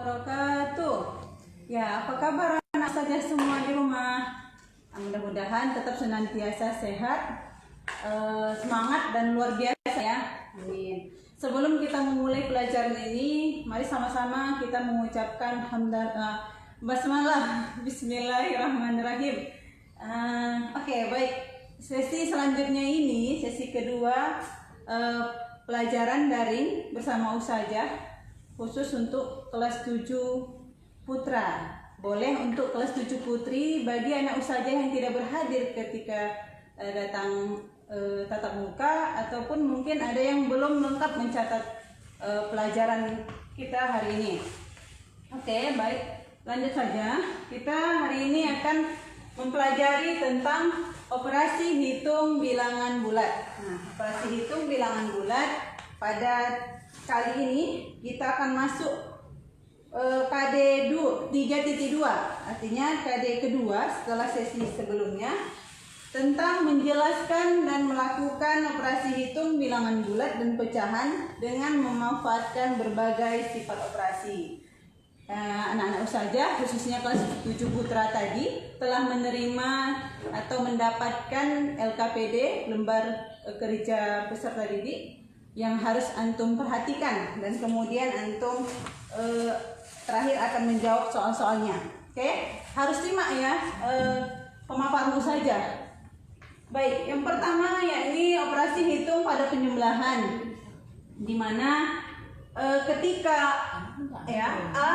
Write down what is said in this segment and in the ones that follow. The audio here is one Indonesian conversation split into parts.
Wabarakatuh. Ya, apa kabar anak saja semua di rumah? Mudah-mudahan tetap senantiasa sehat, semangat dan luar biasa ya. Amin. Sebelum kita memulai pelajaran ini, mari sama-sama kita mengucapkan basmalah, bismillahirrahmanirrahim. Oke, baik. Sesi selanjutnya ini, sesi kedua pelajaran daring bersama Ustazah, khusus untuk kelas 7 putra. Boleh untuk kelas 7 putri bagi anak Ustazah yang tidak berhadir ketika datang tatap muka, ataupun mungkin ada yang belum lengkap mencatat pelajaran kita hari ini. Oke, baik, lanjut saja. Kita hari ini akan mempelajari tentang operasi hitung bilangan bulat. Nah, operasi hitung bilangan bulat pada kali ini kita akan masuk KD 3.2, artinya KD kedua setelah sesi sebelumnya, tentang menjelaskan dan melakukan operasi hitung bilangan bulat dan pecahan dengan memanfaatkan berbagai sifat operasi. Anak-anak Ustazah khususnya kelas 7 putra tadi telah menerima atau mendapatkan LKPD, lembar kerja peserta didik, yang harus antum perhatikan dan kemudian antum terakhir akan menjawab soal-soalnya. Oke, harus simak ya pemaparan saja. Baik, yang pertama yakni operasi hitung pada penjumlahan, di mana ketika ya A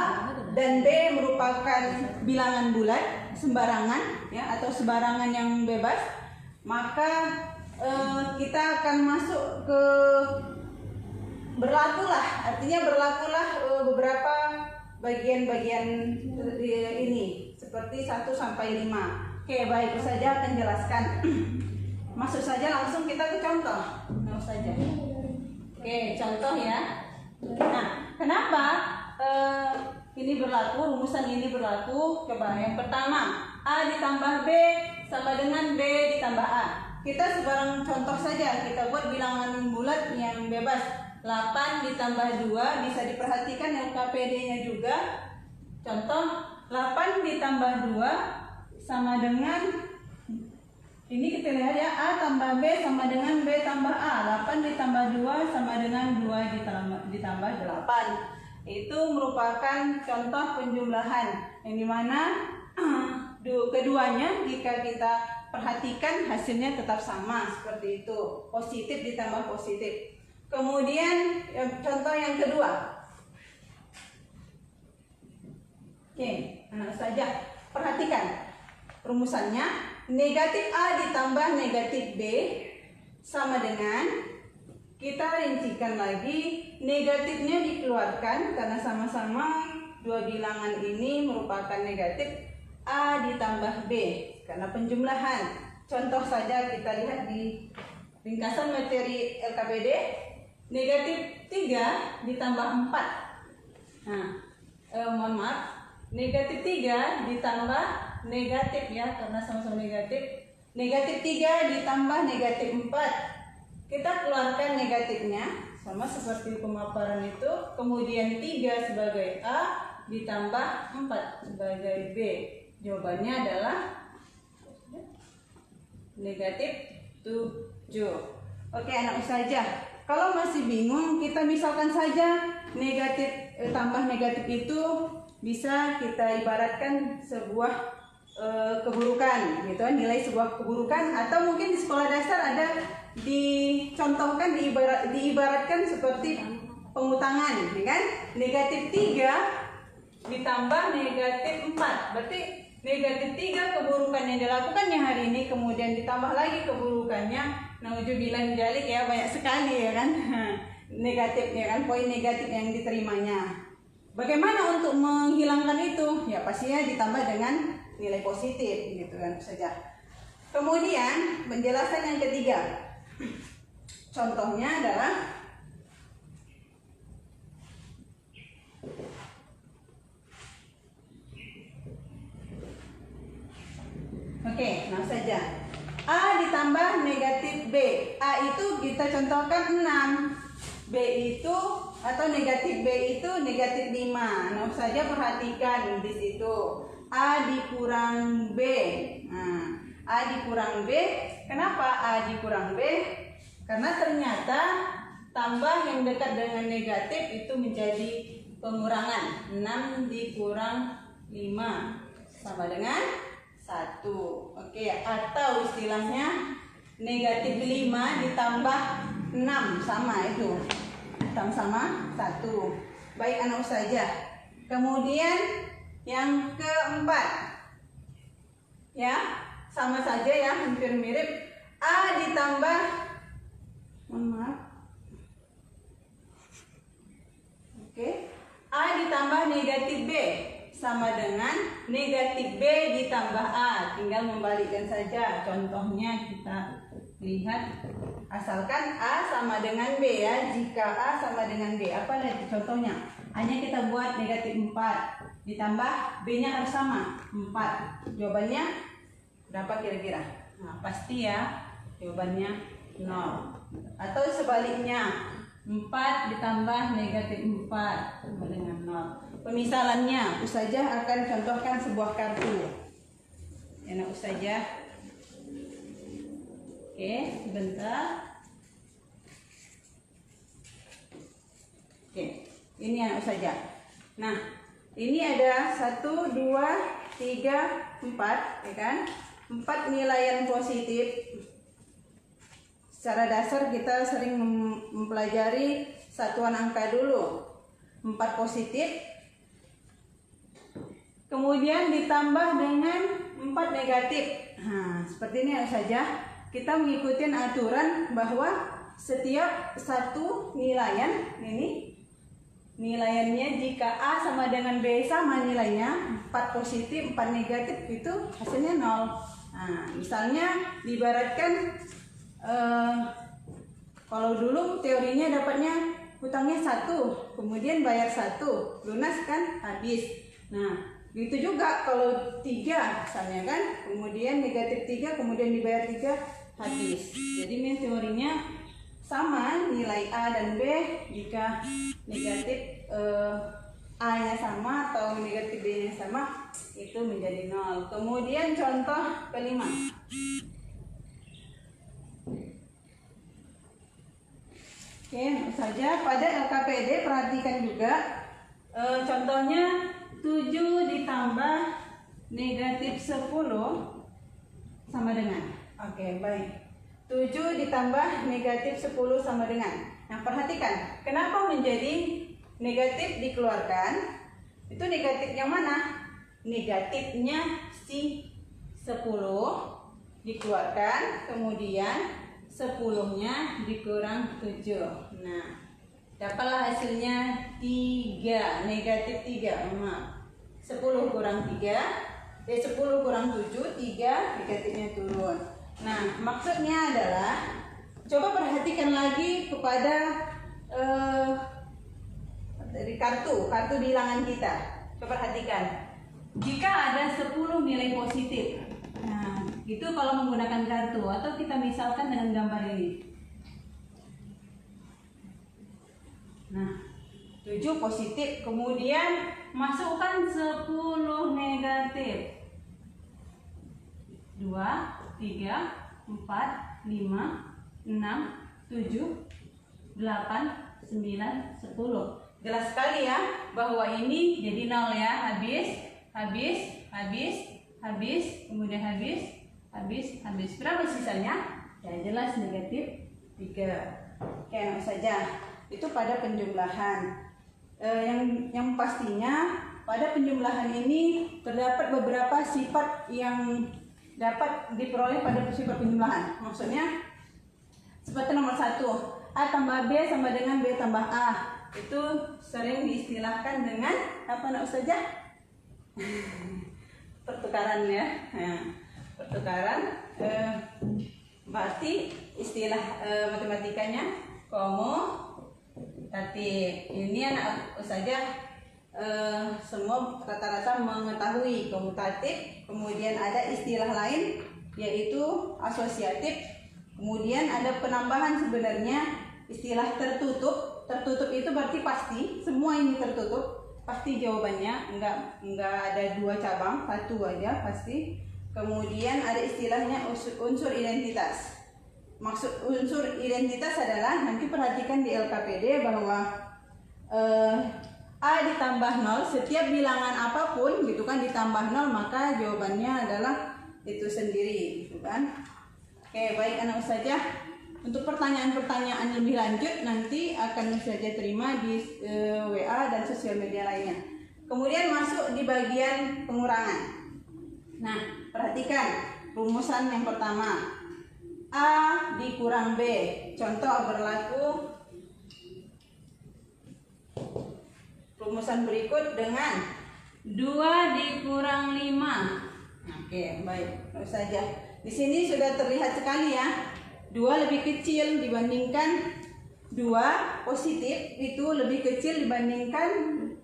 dan B merupakan bilangan bulat sembarangan ya, atau sembarangan yang bebas, maka kita akan masuk ke artinya berlakulah beberapa bagian-bagian ini seperti 1 sampai 5. Oke, baik, saja akan jelaskan. Masuk saja langsung kita ke contoh. Nah, saja. Oke, contoh ya. Nah, kenapa ini berlaku, rumusan ini berlaku? Coba yang pertama, A ditambah B sama dengan B ditambah A. Kita sebarang contoh saja, kita buat bilangan bulat yang bebas. 8 ditambah 2, bisa diperhatikan LKPD-nya juga. Contoh, 8 ditambah 2 sama dengan, ini kita lihat ya, A tambah B sama dengan B tambah A. 8 ditambah 2 sama dengan 2 ditambah 8. Itu merupakan contoh penjumlahan, yang dimana keduanya jika kita perhatikan hasilnya tetap sama seperti itu, positif ditambah positif. Kemudian contoh yang kedua. Oke, anak saja perhatikan rumusannya. Negatif A ditambah negatif B sama dengan, kita rincikan lagi, negatifnya dikeluarkan karena sama-sama dua bilangan ini merupakan negatif. A ditambah B karena penjumlahan. Contoh saja kita lihat di ringkasan materi LKPD, negatif 3 ditambah 4. Nah, mohon maaf, negatif 3 ditambah negatif ya, karena sama-sama negatif. Negatif 3 ditambah negatif 4. Kita keluarkan negatifnya sama seperti pemaparan itu. Kemudian 3 sebagai A ditambah 4 sebagai B. Jawabannya adalah negatif 7. Oke, anak Ustazah, kalau masih bingung, kita misalkan saja negatif tambah negatif itu bisa kita ibaratkan sebuah keburukan, gitu kan, nilai sebuah keburukan, atau mungkin di sekolah dasar ada dicontohkan, diibaratkan seperti pengutangan, ya kan? Negatif 3 ditambah negatif 4, berarti negatif 3 keburukan yang dilakukannya hari ini, kemudian ditambah lagi keburukannya, nauzubillah dzalik ya, banyak sekali ya kan negatifnya kan, poin negatif yang diterimanya. Bagaimana untuk menghilangkan itu? Ya pastinya ditambah dengan nilai positif gitu kan saja. Kemudian penjelasan yang ketiga, contohnya adalah oke, nah saja. A ditambah negatif B. A itu kita contohkan 6. B itu atau negatif B itu negatif 5. Nah, saja perhatikan di situ. A dikurang B. Nah, A dikurang B. Kenapa A dikurang B? Karena ternyata tambah yang dekat dengan negatif itu menjadi pengurangan. 6 dikurang 5 sama dengan 1. Oke, atau istilahnya negatif 5 ditambah 6 sama itu. Sama 1. Baik, anak saja. Kemudian yang keempat. Ya, sama saja ya, hampir mirip. A ditambah, maaf. Oke. A ditambah negatif B sama dengan negatif B ditambah A. Tinggal membalikkan saja. Contohnya kita lihat, asalkan A sama dengan B ya. Jika A sama dengan B, apa nanti contohnya? Hanya kita buat negatif 4 ditambah B nya harus sama 4. Jawabannya berapa kira-kira? Nah, pasti ya jawabannya 0. Atau sebaliknya, 4 ditambah negatif 4 sama dengan 0. Pemisalannya Ustazah akan contohkan sebuah kartu. Enak Ustazah. Oke, sebentar. Oke, ini anak Ustazah. Nah, ini ada 1, 2, 3, 4, ya kan? 4 nilai yang positif. Secara dasar kita sering mempelajari satuan angka dulu. 4 positif. Kemudian ditambah dengan 4 negatif. Nah, seperti ini saja. Kita mengikuti aturan bahwa setiap satu nilaian ini nilaiannya jika A sama dengan B sama nilainya, 4 positif 4 negatif itu hasilnya 0. Nah, misalnya diibaratkan kalau dulu teorinya dapatnya hutangnya 1, kemudian bayar 1, lunas kan habis. Nah, itu juga kalau 3 misalnya kan, kemudian negatif 3, kemudian dibayar 3, habis. Jadi ini teorinya sama, nilai A dan B jika negatif A nya sama atau negatif B nya sama itu menjadi 0. Kemudian contoh kelima. Oke, saja pada LKPD perhatikan juga contohnya 7 ditambah negatif 10 sama dengan. Oke, baik. 7 ditambah negatif 10 sama dengan. Nah, perhatikan, kenapa menjadi negatif dikeluarkan? Itu negatif yang mana? Negatifnya si 10 dikeluarkan, kemudian 10-nya dikurang 7. Nah, dapatlah hasilnya 3, negatif 3. Maaf. 10 kurang 3, 10 kurang 7, 3, negatifnya turun. Nah, maksudnya adalah coba perhatikan lagi kepada dari kartu bilangan kita. Coba perhatikan. Jika ada 10 nilai positif. Nah, itu kalau menggunakan kartu atau kita misalkan dengan gambar ini. Nah, 7 positif, kemudian masukkan 10 negatif. 2, 3, 4, 5, 6, 7, 8, 9, 10. Jelas sekali ya bahwa ini jadi 0 ya. Habis, kemudian habis. Berapa sisanya? Ya jelas negatif 3. Oke, enak saja. Itu pada penjumlahan. Yang pastinya pada penjumlahan ini terdapat beberapa sifat yang dapat diperoleh pada sifat penjumlahan. Maksudnya seperti nomor 1, A tambah B sama dengan B tambah A. Itu sering diistilahkan dengan apa nak Ustazah? Pertukaran ya. Nah, pertukaran berarti istilah matematikanya komutatif. Ini anak Ustazah semua rata-rata mengetahui komutatif, kemudian ada istilah lain yaitu asosiatif, kemudian ada penambahan sebenarnya istilah tertutup Tertutup itu berarti pasti, semua ini tertutup, pasti jawabannya, enggak ada dua cabang, satu aja pasti. Kemudian ada istilahnya unsur identitas. Maksud unsur identitas adalah, nanti perhatikan di LKPD bahwa A ditambah 0, setiap bilangan apapun gitu kan ditambah 0, maka jawabannya adalah itu sendiri gitu kan. Oke, baik anak ustazah. Untuk pertanyaan-pertanyaan lebih lanjut nanti akan ustazah terima di WA dan sosial media lainnya. Kemudian masuk di bagian pengurangan. Nah, perhatikan rumusan yang pertama. A dikurang B. Contoh berlaku rumusan berikut dengan 2 dikurang 5. Oke, baik. Terus saja. Di sini sudah terlihat sekali ya. 2 lebih kecil dibandingkan 2 positif, itu lebih kecil dibandingkan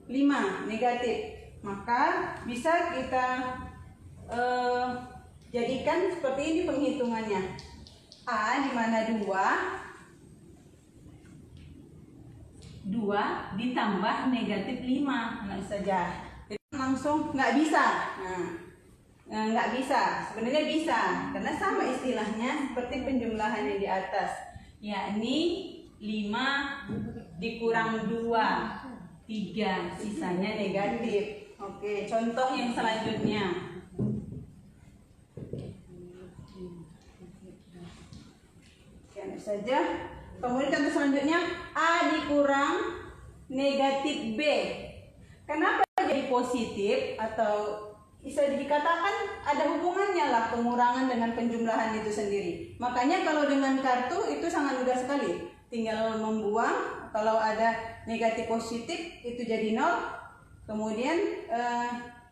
5 negatif. Maka bisa kita jadikan seperti ini penghitungannya. A di mana 2 ditambah negatif 5. Nggak saja. Langsung nggak bisa. Nggak bisa. Sebenarnya bisa. Karena sama istilahnya seperti penjumlahan yang di atas. Yakni 5 dikurang 2. 3. Sisanya negatif. Oke, contoh yang selanjutnya. Saja. Kemudian contoh selanjutnya, A dikurang negatif B. Kenapa jadi positif? Atau bisa dikatakan ada hubungannya lah pengurangan dengan penjumlahan itu sendiri. Makanya kalau dengan kartu itu sangat mudah sekali. Tinggal membuang, kalau ada negatif positif itu jadi 0. Kemudian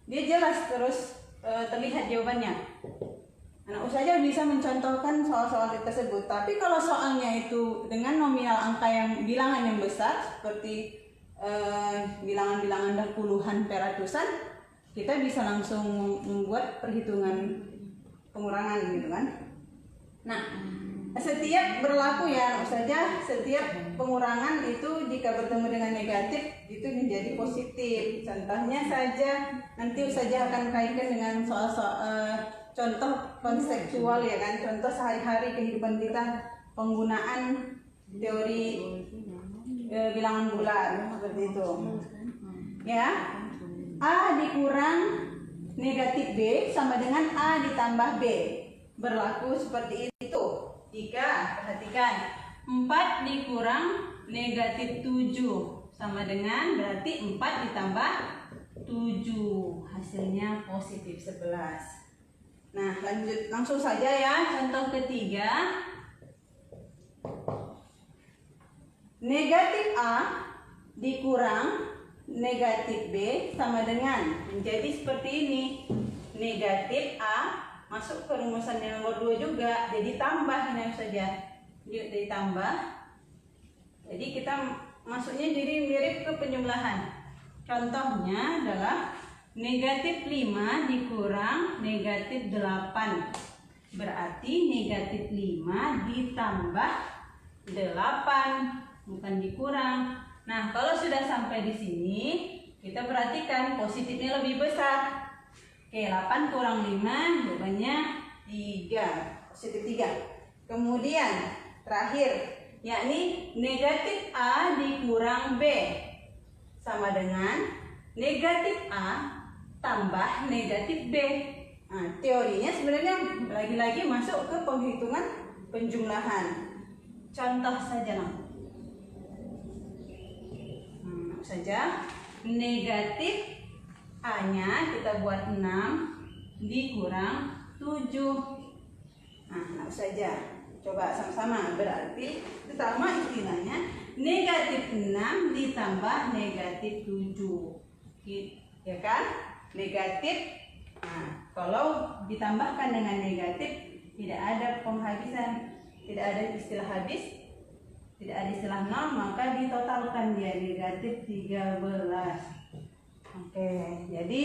dia jelas terus terlihat jawabannya. Anak ustazah bisa mencontohkan soal-soal tersebut. Tapi kalau soalnya itu dengan nominal angka yang bilangan yang besar seperti bilangan-bilangan dan puluhan per ratusan, kita bisa langsung membuat perhitungan pengurangan gitu kan. Nah, setiap berlaku ya anak ustazah, setiap pengurangan itu jika bertemu dengan negatif itu menjadi positif. Contohnya saja nanti ustazah akan kaitkan dengan soal-soal contoh konseptual ya kan, contoh sehari-hari kehidupan kita penggunaan teori bilangan bulat seperti itu. Ya, A dikurang negatif B sama dengan A ditambah B. Berlaku seperti itu. Jika perhatikan 4 dikurang negatif 7 sama dengan berarti 4 ditambah 7, hasilnya positif 11. Nah, lanjut langsung saja ya. Contoh ketiga. Negatif A dikurang negatif B sama dengan, menjadi seperti ini. Negatif A masuk ke rumusan yang nomor 2 juga. Jadi tambah ini saja. Yuk ditambah. Jadi kita masuknya jadi mirip ke penjumlahan. Contohnya adalah negatif 5 dikurang negatif 8. Berarti negatif 5 ditambah 8, bukan dikurang. Nah, kalau sudah sampai di sini, kita perhatikan positifnya lebih besar. Oke, 8 kurang 5, jawabannya 3, positif 3. Kemudian, terakhir, yakni negatif A dikurang B. Sama dengan negatif A tambah negatif B. Nah, teorinya sebenarnya lagi-lagi masuk ke penghitungan penjumlahan. Contoh saja saja negatif A-nya kita buat 6 dikurang 7. Nah, saja. Coba sama-sama. Berarti itu sama istilahnya negatif 6 ditambah negatif 7. Ya kan? Negatif. Nah, kalau ditambahkan dengan negatif tidak ada penghabisan, tidak ada istilah habis, tidak ada istilah 0, maka ditotalkan dia negatif 13. Oke, jadi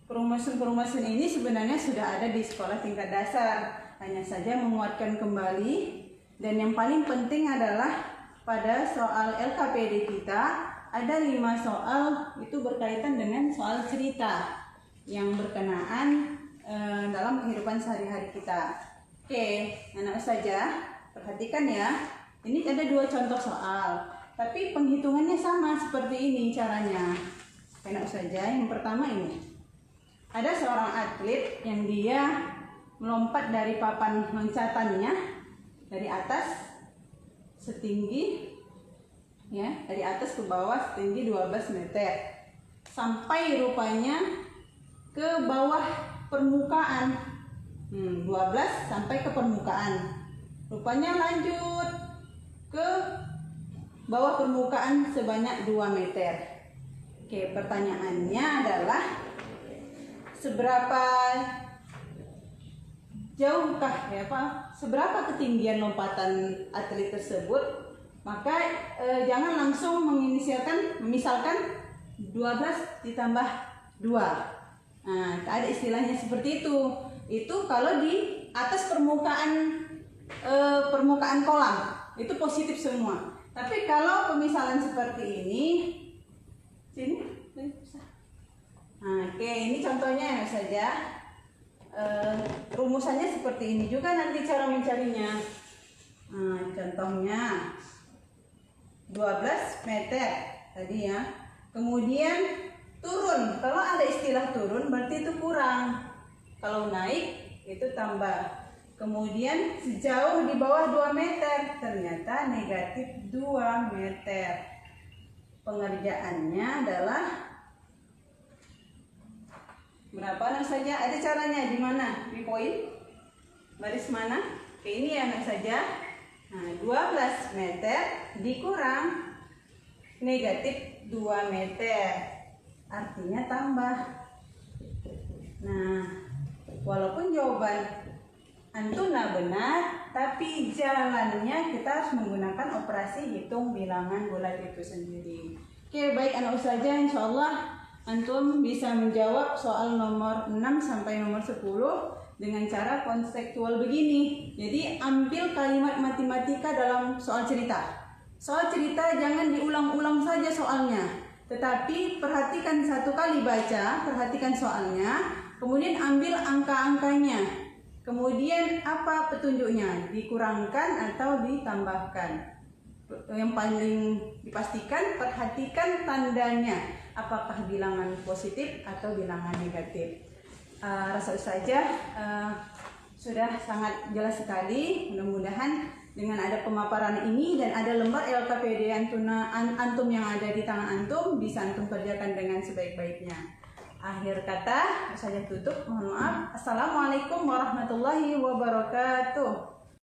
perumahan-perumahan ini sebenarnya sudah ada di sekolah tingkat dasar, hanya saja menguatkan kembali. Dan yang paling penting adalah pada soal LKPD kita ada 5 soal itu berkaitan dengan soal cerita yang berkenaan dalam kehidupan sehari-hari kita. Oke, anak saja perhatikan ya. Ini ada 2 contoh soal, tapi penghitungannya sama seperti ini caranya. Anak saja yang pertama ini. Ada seorang atlet yang dia melompat dari papan loncatannya dari atas setinggi ya, dari atas ke bawah setinggi 12 meter sampai rupanya ke bawah permukaan. 12 sampai ke permukaan. Rupanya lanjut ke bawah permukaan sebanyak 2 meter. Oke, pertanyaannya adalah seberapa jauhkah ya Pak? Seberapa ketinggian lompatan atlet tersebut? Maka jangan langsung menginisialkan, misalkan 12 ditambah 2. Nah, ada istilahnya seperti itu. Itu kalau di atas permukaan kolam itu positif semua. Tapi kalau pemisalan seperti ini, sini, nah, oke, ini contohnya saja. Rumusannya seperti ini juga nanti cara mencarinya. Nah, contohnya 12 meter tadi ya. Kemudian turun. Kalau ada istilah turun berarti itu kurang. Kalau naik itu tambah. Kemudian sejauh di bawah 2 meter ternyata negatif 2 meter. Pengerjaannya adalah berapa saja? Ada caranya di mana? Di poin? Baris mana? Oke, ini ya anak saja. Nah, 12 meter dikurang negatif 2 meter. Artinya tambah. Nah, walaupun jawaban Antuna benar, tapi jalannya kita harus menggunakan operasi hitung bilangan bulat itu sendiri. Oke, baik anak saja, insya Allah antum bisa menjawab soal nomor 6 sampai nomor 10 dengan cara konseptual begini. Jadi ambil kalimat matematika dalam soal cerita. Soal cerita jangan diulang-ulang saja soalnya, tetapi perhatikan 1 kali baca, perhatikan soalnya, kemudian ambil angka-angkanya. Kemudian apa petunjuknya? Dikurangkan atau ditambahkan? Yang paling dipastikan, perhatikan tandanya. Apakah bilangan positif atau bilangan negatif. Rasa saja sudah sangat jelas sekali. Mudah-mudahan dengan ada pemaparan ini dan ada lembar LKPD antum yang ada di tangan antum, bisa antum kerjakan dengan sebaik-baiknya. Akhir kata saya tutup, mohon maaf. Assalamualaikum warahmatullahi wabarakatuh.